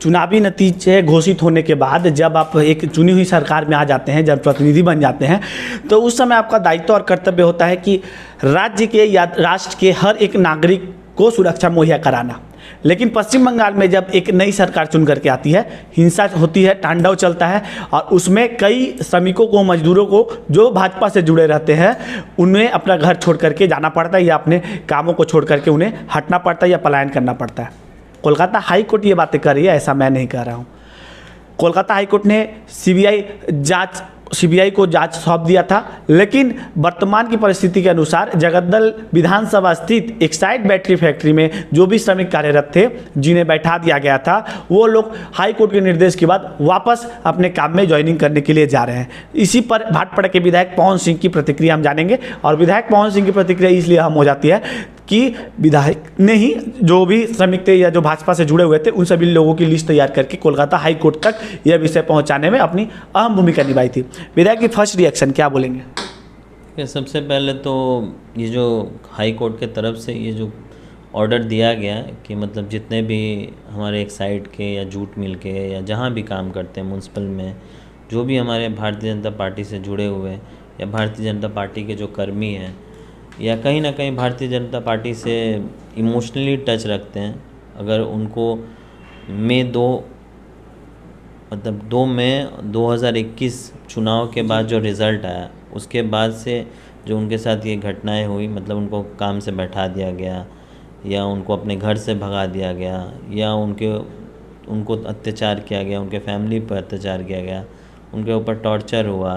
चुनावी नतीजे घोषित होने के बाद जब आप एक चुनी हुई सरकार में आ जाते हैं, जब प्रतिनिधि बन जाते हैं, तो उस समय आपका दायित्व और कर्तव्य होता है कि राज्य के या राष्ट्र के हर एक नागरिक को सुरक्षा मुहैया कराना। लेकिन पश्चिम बंगाल में जब एक नई सरकार चुन करके आती है, हिंसा होती है, तांडव चलता है और उसमें कई श्रमिकों को, मजदूरों को जो भाजपा से जुड़े रहते हैं, उन्हें अपना घर छोड़ करके जाना पड़ता है या अपने कामों को छोड़ करके उन्हें हटना पड़ता है या पलायन करना पड़ता है। कोलकाता हाई कोर्ट ये बातें कर रही है, ऐसा मैं नहीं कह रहा हूँ। कोलकाता हाई कोर्ट ने सीबीआई को जांच सौंप दिया था, लेकिन वर्तमान की परिस्थिति के अनुसार जगद्दल विधानसभा स्थित एक्साइड बैटरी फैक्ट्री में जो भी श्रमिक कार्यरत थे, जिन्हें बैठा दिया गया था, वो लोग हाई कोर्ट के निर्देश के बाद वापस अपने काम में ज्वाइनिंग करने के लिए जा रहे हैं। इसी पर भाटपाड़ा के विधायक पवन सिंह की प्रतिक्रिया हम जानेंगे। और विधायक पवन सिंह की प्रतिक्रिया इसलिए अहम हो जाती है कि विधायक ने ही जो भी श्रमिक थे या जो भाजपा से जुड़े हुए थे, उन सभी लोगों की लिस्ट तैयार करके कोलकाता हाई कोर्ट तक यह विषय पहुंचाने में अपनी अहम भूमिका निभाई थी। विधायक की फर्स्ट रिएक्शन क्या बोलेंगे? सबसे पहले तो ये जो हाई कोर्ट के तरफ से ये जो ऑर्डर दिया गया कि मतलब जितने भी हमारे एक्साइड के या जूट मिल के या जहाँ भी काम करते हैं म्यूनसिपल में, जो भी हमारे भारतीय जनता पार्टी से जुड़े हुए या भारतीय जनता पार्टी के जो कर्मी हैं या कहीं ना कहीं भारतीय जनता पार्टी से इमोशनली टच रखते हैं, अगर उनको दो मई 2021 चुनाव के बाद जो रिज़ल्ट आया, उसके बाद से जो उनके साथ ये घटनाएं हुई, मतलब उनको काम से बैठा दिया गया या उनको अपने घर से भगा दिया गया या उनको अत्याचार किया गया, उनके फैमिली पर अत्याचार किया गया, उनके ऊपर टॉर्चर हुआ,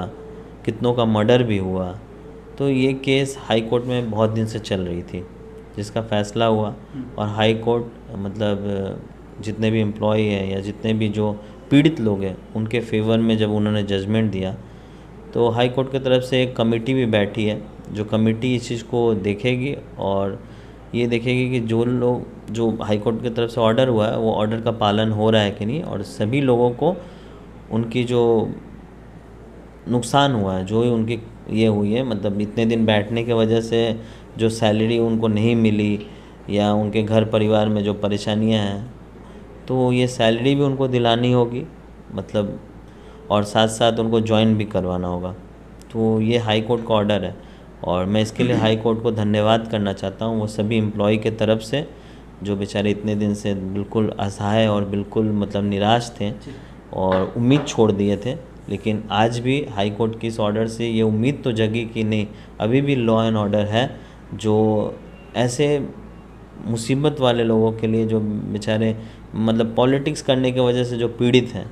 कितनों का मर्डर भी हुआ। तो ये केस हाई कोर्ट में बहुत दिन से चल रही थी, जिसका फ़ैसला हुआ और हाई कोर्ट मतलब जितने भी एम्प्लॉई हैं या जितने भी जो पीड़ित लोग हैं, उनके फेवर में जब उन्होंने जजमेंट दिया, तो हाई कोर्ट की तरफ से एक कमेटी भी बैठी है, जो कमेटी इस चीज़ को देखेगी और ये देखेगी कि जो हाई कोर्ट की तरफ से ऑर्डर हुआ है, वो ऑर्डर का पालन हो रहा है कि नहीं, और सभी लोगों को उनकी जो नुकसान हुआ है, जो उनकी ये हुई है, मतलब इतने दिन बैठने की वजह से जो सैलरी उनको नहीं मिली या उनके घर परिवार में जो परेशानियां हैं, तो ये सैलरी भी उनको दिलानी होगी, मतलब और साथ साथ उनको ज्वाइन भी करवाना होगा। तो ये हाई कोर्ट का ऑर्डर है और मैं इसके लिए हाई कोर्ट को धन्यवाद करना चाहता हूँ, वो सभी एम्प्लॉय के तरफ से जो बेचारे इतने दिन से बिल्कुल असहाय और बिल्कुल मतलब निराश थे और उम्मीद छोड़ दिए थे। लेकिन आज भी हाई कोर्ट की इस ऑर्डर से ये उम्मीद तो जगी कि नहीं, अभी भी लॉ एंड ऑर्डर है, जो ऐसे मुसीबत वाले लोगों के लिए जो बेचारे मतलब पॉलिटिक्स करने की वजह से जो पीड़ित हैं,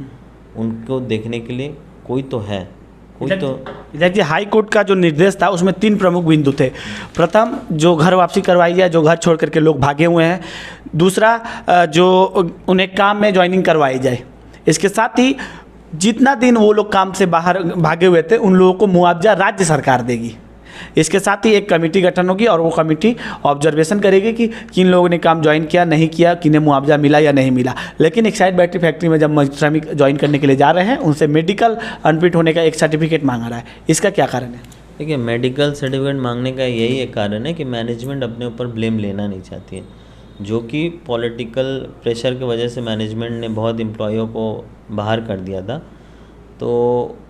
उनको देखने के लिए कोई तो है, कोई तो। देखिए, हाई कोर्ट का जो निर्देश था उसमें 3 प्रमुख बिंदु थे। प्रथम, जो घर वापसी करवाई जाए, जो घर छोड़ करके लोग भागे हुए हैं। दूसरा, जो उन्हें काम में ज्वाइनिंग करवाई जाए। इसके साथ ही जितना दिन वो लोग काम से बाहर भागे हुए थे, उन लोगों को मुआवजा राज्य सरकार देगी। इसके साथ ही एक कमेटी गठन होगी और वो कमेटी ऑब्जर्वेशन करेगी कि किन लोगों ने काम ज्वाइन किया, नहीं किया, किन्हें मुआवजा मिला या नहीं मिला। लेकिन एक्साइड बैटरी फैक्ट्री में जब श्रमिक ज्वाइन करने के लिए जा रहे हैं, उनसे मेडिकल अनफिट होने का एक सर्टिफिकेट मांगा रहा है। इसका क्या कारण है? देखिए, मेडिकल सर्टिफिकेट मांगने का यही एक कारण है कि मैनेजमेंट अपने ऊपर ब्लेम लेना नहीं चाहती है, जो कि पॉलिटिकल प्रेशर की वजह से मैनेजमेंट ने बहुत एम्प्लॉयों को बाहर कर दिया था। तो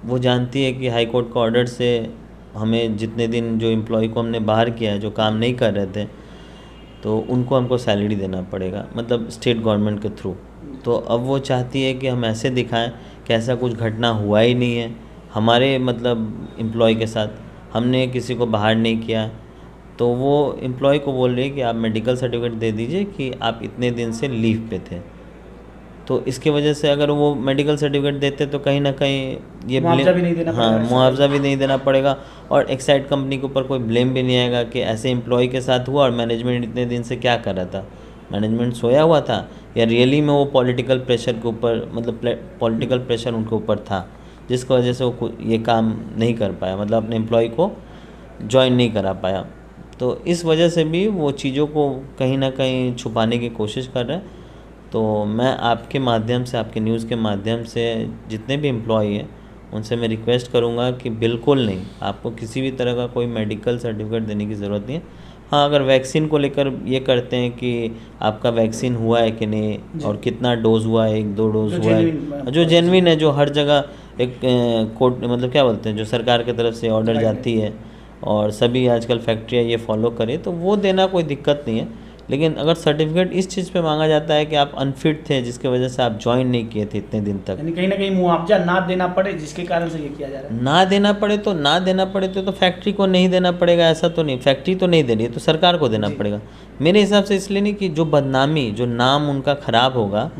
वो जानती है कि हाई कोर्ट का ऑर्डर से हमें जितने दिन जो एम्प्लॉय को हमने बाहर किया है, जो काम नहीं कर रहे थे, तो उनको हमको सैलरी देना पड़ेगा, मतलब स्टेट गवर्नमेंट के थ्रू। तो अब वो चाहती है कि हम ऐसे दिखाएं कि ऐसा कुछ घटना हुआ ही नहीं है हमारे मतलब एम्प्लॉय के साथ, हमने किसी को बाहर नहीं किया। तो वो एम्प्लॉय को बोल रही है कि आप मेडिकल सर्टिफिकेट दे दीजिए कि आप इतने दिन से लीव पे थे। तो इसके वजह से अगर वो मेडिकल सर्टिफिकेट देते तो कहीं ना कहीं ये मुआवजा भी नहीं देना पड़ेगा। हाँ, मुआवजा भी नहीं देना पड़ेगा और एक्साइड कंपनी के ऊपर कोई ब्लेम भी नहीं आएगा कि ऐसे एम्प्लॉय के साथ हुआ और मैनेजमेंट इतने दिन से क्या कर रहा था, मैनेजमेंट सोया हुआ था या रियली में वो पॉलिटिकल प्रेशर के ऊपर, मतलब पॉलिटिकल प्रेशर उनके ऊपर था, जिसकी वजह से वो ये काम नहीं कर पाया, मतलब अपने एम्प्लॉय को ज्वाइन नहीं करा पाया। तो इस वजह से भी वो चीज़ों को कहीं ना कहीं छुपाने की कोशिश कर रहे हैं। तो मैं आपके माध्यम से, आपके न्यूज़ के माध्यम से जितने भी एम्प्लॉय हैं, उनसे मैं रिक्वेस्ट करूंगा कि बिल्कुल नहीं, आपको किसी भी तरह का कोई मेडिकल सर्टिफिकेट देने की ज़रूरत नहीं है। हाँ, अगर वैक्सीन को लेकर ये करते हैं कि आपका वैक्सीन हुआ है कि नहीं और कितना डोज हुआ है, 1-2 डोज हुआ है, जो जेन्युइन है, जो हर जगह एक कोर्ट मतलब क्या बोलते हैं, जो सरकार की तरफ से ऑर्डर जाती है और सभी आजकल फैक्ट्रियाँ ये फॉलो करें तो वो देना कोई दिक्कत नहीं है। लेकिन अगर सर्टिफिकेट इस चीज़ पे मांगा जाता है कि आप अनफिट थे जिसकी वजह से आप ज्वाइन नहीं किए थे इतने दिन तक, यानी कहीं ना कहीं मुआवजा ना देना पड़े जिसके कारण से ये किया जा रहा है। ना देना पड़े तो फैक्ट्री को नहीं देना पड़ेगा, ऐसा तो नहीं, फैक्ट्री तो नहीं दे रही है तो सरकार को देना पड़ेगा मेरे हिसाब से। इसलिए नहीं कि जो बदनामी, जो नाम उनका ख़राब होगा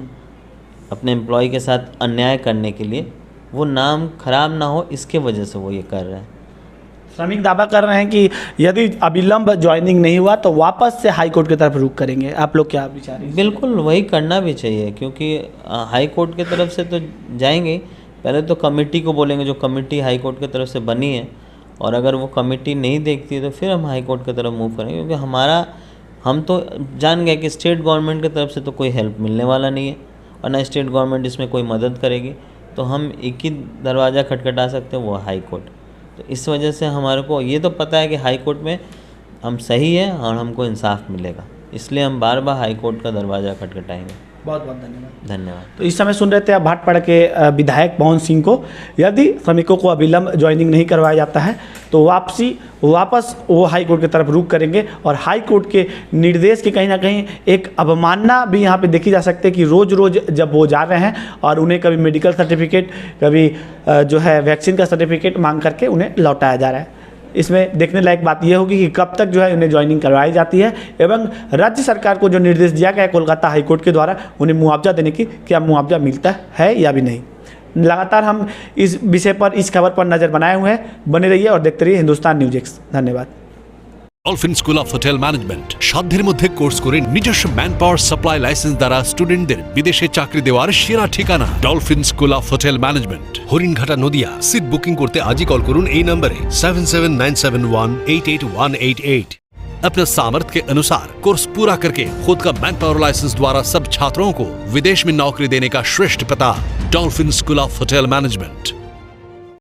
अपने एम्प्लॉय के साथ अन्याय करने के लिए, वो नाम खराब ना हो इसके वजह से वो ये कर रहे हैं। श्रमिक दावा कर रहे हैं कि यदि अविलंब ज्वाइनिंग नहीं हुआ तो वापस से हाई कोर्ट की तरफ रुख करेंगे। आप लोग क्या विचार हैं? बिल्कुल वही करना भी चाहिए, क्योंकि हाई कोर्ट की तरफ से तो जाएंगे, पहले तो कमेटी को बोलेंगे, जो कमेटी हाई कोर्ट की तरफ से बनी है, और अगर वो कमेटी नहीं देखती है तो फिर हम हाई कोर्ट की तरफ मूव करेंगे। क्योंकि हम तो जान गए कि स्टेट गवर्नमेंट की तरफ से तो कोई हेल्प मिलने वाला नहीं है और ना स्टेट गवर्नमेंट इसमें कोई मदद करेगी, तो हम एक ही दरवाज़ा खटखटा सकते हैं, वो हाई कोर्ट। तो इस वजह से हमारे को ये तो पता है कि हाई कोर्ट में हम सही है और हमको इंसाफ मिलेगा, इसलिए हम बार बार हाई कोर्ट का दरवाज़ा खटखटाएंगे। बहुत बहुत धन्यवाद। धन्यवाद। तो इस समय सुन रहे थे आप भाटपाड़ा के विधायक पवन सिंह को। यदि श्रमिकों को अविलंब ज्वाइनिंग नहीं करवाया जाता है तो वापस वो हाई कोर्ट की तरफ रुख करेंगे, और हाई कोर्ट के निर्देश की कहीं ना कहीं एक अवमानना भी यहाँ पे देखी जा सकती है कि रोज़ रोज़ जब वो जा रहे हैं और उन्हें कभी मेडिकल सर्टिफिकेट, कभी जो है वैक्सीन का सर्टिफिकेट मांग करके उन्हें लौटाया जा रहा है। इसमें देखने लायक बात यह होगी कि कब तक जो है उन्हें ज्वाइनिंग करवाई जाती है, एवं राज्य सरकार को जो निर्देश दिया गया है कोलकाता हाई कोर्ट के द्वारा उन्हें मुआवजा देने की, क्या मुआवजा मिलता है या भी नहीं। लगातार हम इस विषय पर, इस खबर पर नज़र बनाए हुए हैं। बने रहिए और देखते रहिए हिंदुस्तान न्यूज एक्स। धन्यवाद। Dolphin school of hotel management সাধ্যের মধ্যে কোর্স করে নিজস্ব ম্যান পাওয়ার সাপ্লাই লাইসেন্স দ্বারা স্টুডেন্টদের বিদেশে চাকরি দেওয়ার সেরা ঠিকানা dolphin school of hotel management Haringhata Nadia. Seat booking করতে আজই কল করুন এই নম্বরে 7797188188। अपने सामर्थ्य के अनुसार कोर्स पूरा करके खुद का मैन पावर लाइसेंस द्वारा सब छात्रों को विदेश में नौकरी देने का श्रेष्ठ पता dolphin school of hotel management.